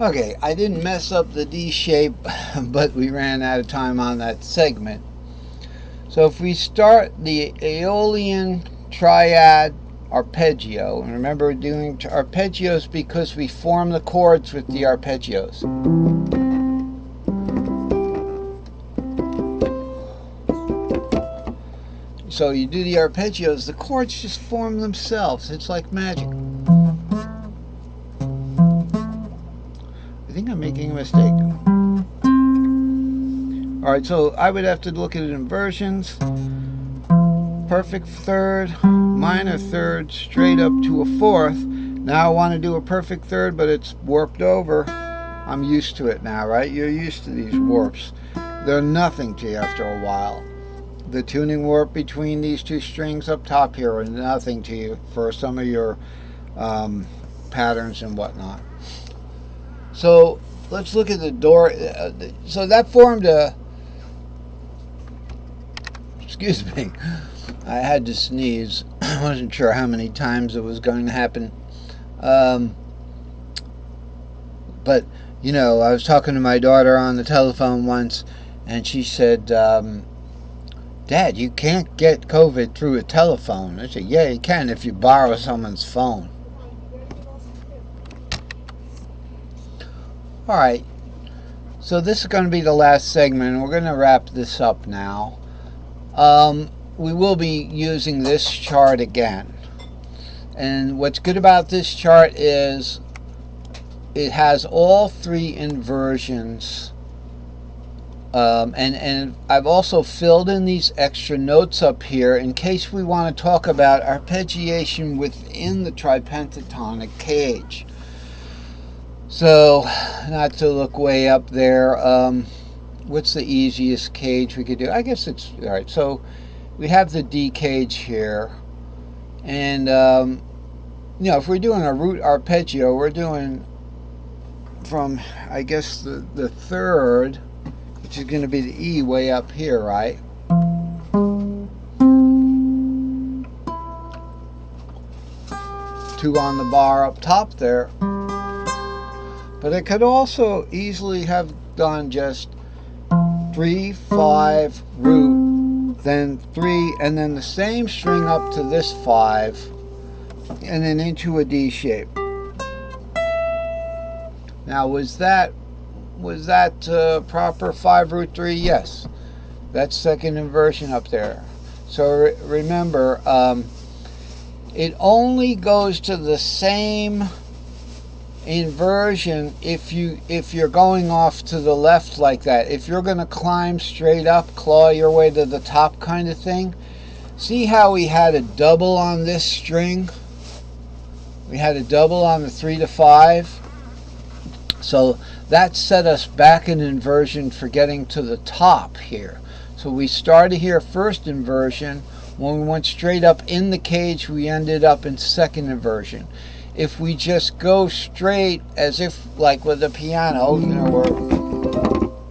Okay, I didn't mess up the D shape, but we ran out of time on that segment. So if we start the Aeolian triad arpeggio, and remember we're doing arpeggios because we form the chords with the arpeggios. So you do the arpeggios, the chords just form themselves. It's like magic. I think I'm making a mistake. Alright, so I would have to look at inversions. Perfect third, minor third, straight up to a fourth. Now I want to do a perfect third, but it's warped over. I'm used to it now, right? You're used to these warps. They're nothing to you after a while. The tuning warp between these two strings up top here are nothing to you for some of your patterns and whatnot. So let's look at the door. So that formed a, excuse me, I had to sneeze. I wasn't sure how many times it was going to happen. But, you know, I was talking to my daughter on the telephone once, and she said, Dad, you can't get COVID through a telephone. I said, yeah, you can if you borrow someone's phone. Alright, so this is going to be the last segment, and we're going to wrap this up now. We will be using this chart again. And what's good about this chart is it has all three inversions. And I've also filled in these extra notes up here in case we want to talk about arpeggiation within the tripentatonic cage. So, not to look way up there, what's the easiest cage we could do? I guess it's, alright, so we have the D cage here. And, you know, if we're doing a root arpeggio, we're doing from, I guess, the third, which is going to be the E way up here, right? Two on the bar up top there. But it could also easily have done just 3, 5, root, then 3, and then the same string up to this 5, and then into a D shape. Now, was that proper 5 root 3? Yes. That's second inversion up there. So remember, it only goes to the same inversion if you're going off to the left like that. If you're going to climb straight up, claw your way to the top kind of thing. See how we had a double on this string? We had a double on the 3 to 5. So that set us back in inversion for getting to the top here. So we started here first inversion. When we went straight up in the cage, we ended up in second inversion. If we just go straight as if like with the piano, you know, we're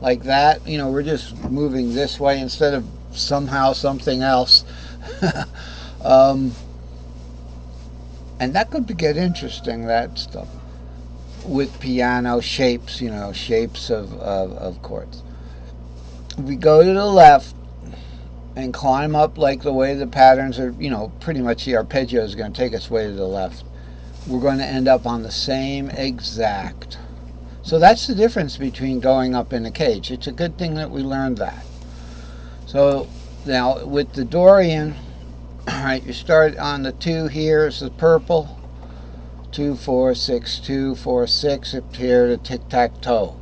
like that, you know, we're just moving this way instead of somehow something else. And that could get interesting, that stuff with piano shapes, you know, shapes of chords. We go to the left and climb up like the way the patterns are, you know, pretty much the arpeggio is going to take us way to the left. We're going to end up on the same exact. So that's the difference between going up in a cage. It's a good thing that we learned that. So now with the Dorian, all right, you start on the 2 here is the purple. 2, 4, 6, 2, 4, 6 up here to tic-tac-toe.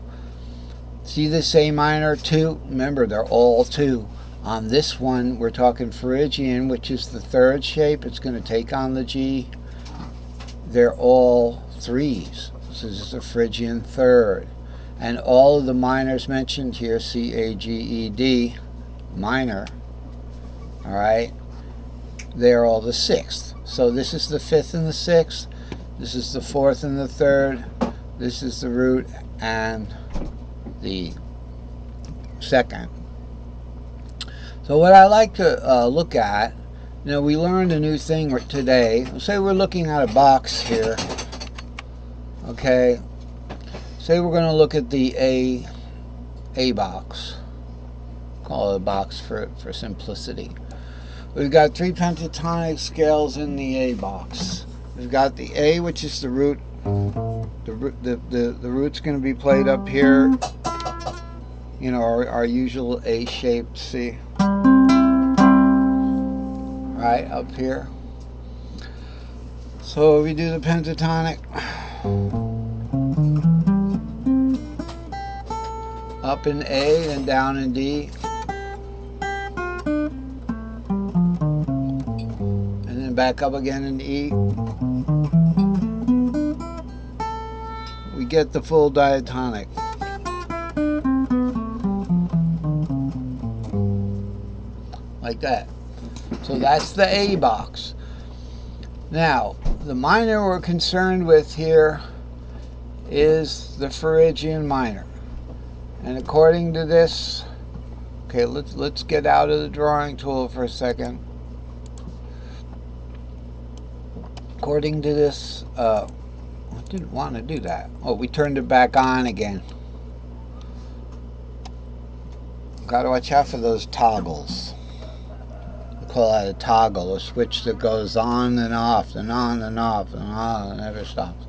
See this A minor 2? Remember, they're all 2. On this one, we're talking Phrygian, which is the third shape. It's going to take on the G. They're all 3s. This is a Phrygian third. And all of the minors mentioned here, C, A, G, E, D, minor, all right, they're all the 6th. So this is the 5th and the 6th. This is the 4th and the 3rd. This is the root and the 2nd. So what I like to look at, you know, we learned a new thing say we're looking at a box here. Okay. say we're going to look at the A box. Call it a box for simplicity. We've got 3 pentatonic scales in the A box. We've got the A, which is the root. The root's going to be played up here. You know, our usual A shape, see? Right up here. So we do the pentatonic. Up in A and down in D. And then back up again in E. We get the full diatonic. Like that. So that's the A box. Now, the minor we're concerned with here is the Phrygian minor. And according to this, okay, let's get out of the drawing tool for a second. According to this, I didn't want to do that. Oh, we turned it back on again. Got to watch out for those toggles. We call that a toggle, a switch that goes on and off and on and off and on and never stops.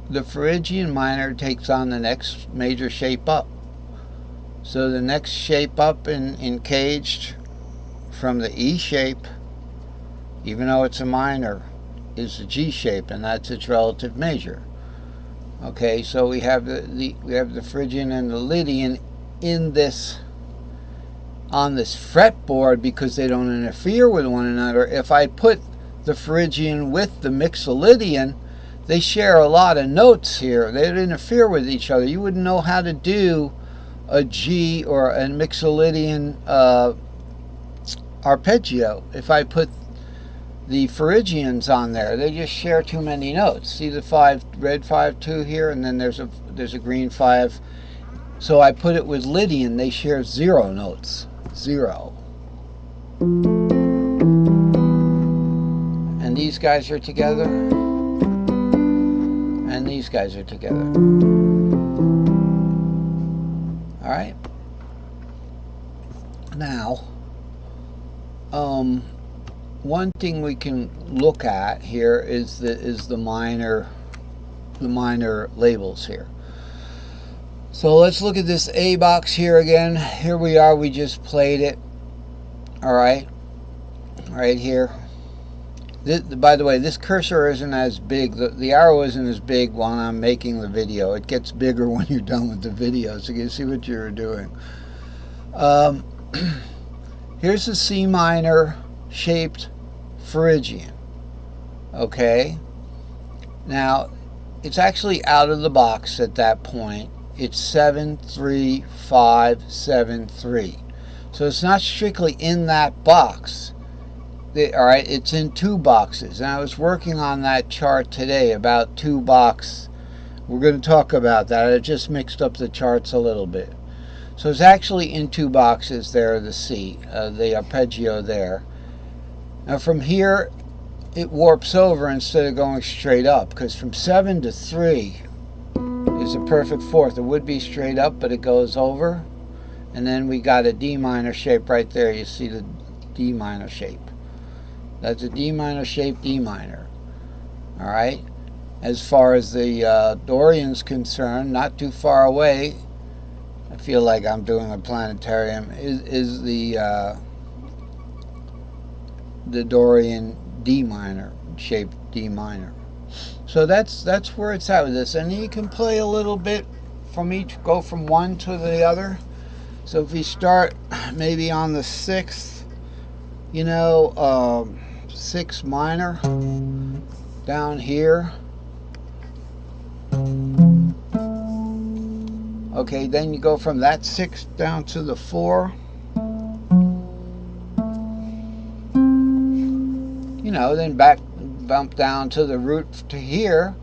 The Phrygian minor takes on the next major shape up. So the next shape up in caged from the E shape, even though it's a minor, is the G shape, and that's its relative measure. Okay, so we have the Phrygian and the Lydian in this on this fretboard because they don't interfere with one another. If I put the Phrygian with the Mixolydian, they share a lot of notes here. They don't interfere with each other. You wouldn't know how to do a G or a Mixolydian arpeggio if I put the Phrygians on there. They just share too many notes. See the red 5-2 here, and then there's a green 5. So I put it with Lydian. They share 0 notes. 0. And these guys are together. And these guys are together. All right. Now, one thing we can look at here is the minor labels here. So let's look at this A box here again. Here we are. We just played it. All right. Right here. By the way, this cursor isn't as big. The arrow isn't as big while I'm making the video. It gets bigger when you're done with the video, so you can see what you're doing. Here's the C minor shaped Phrygian. Okay. Now, it's actually out of the box at that point. It's 7-3-5-7-3. So it's not strictly in that box. All right, it's in 2 boxes, and I was working on that chart today about 2 box. We're going to talk about that. I just mixed up the charts a little bit. So it's actually in 2 boxes there, the C, the arpeggio there. Now from here, it warps over instead of going straight up, because from 7 to 3 is a perfect fourth. It would be straight up, but it goes over. And then we got a D minor shape right there. You see the D minor shape. That's a D minor shape, D minor. All right. As far as the Dorian's concerned, not too far away. I feel like I'm doing a planetarium. Is the Dorian D minor shape, D minor. So that's where it's at with this, and you can play a little bit from each, go from one to the other. So if we start maybe on the 6th, you know, 6 minor down here. Okay, then you go from that 6 down to the 4. You know, then bump down to the root to here.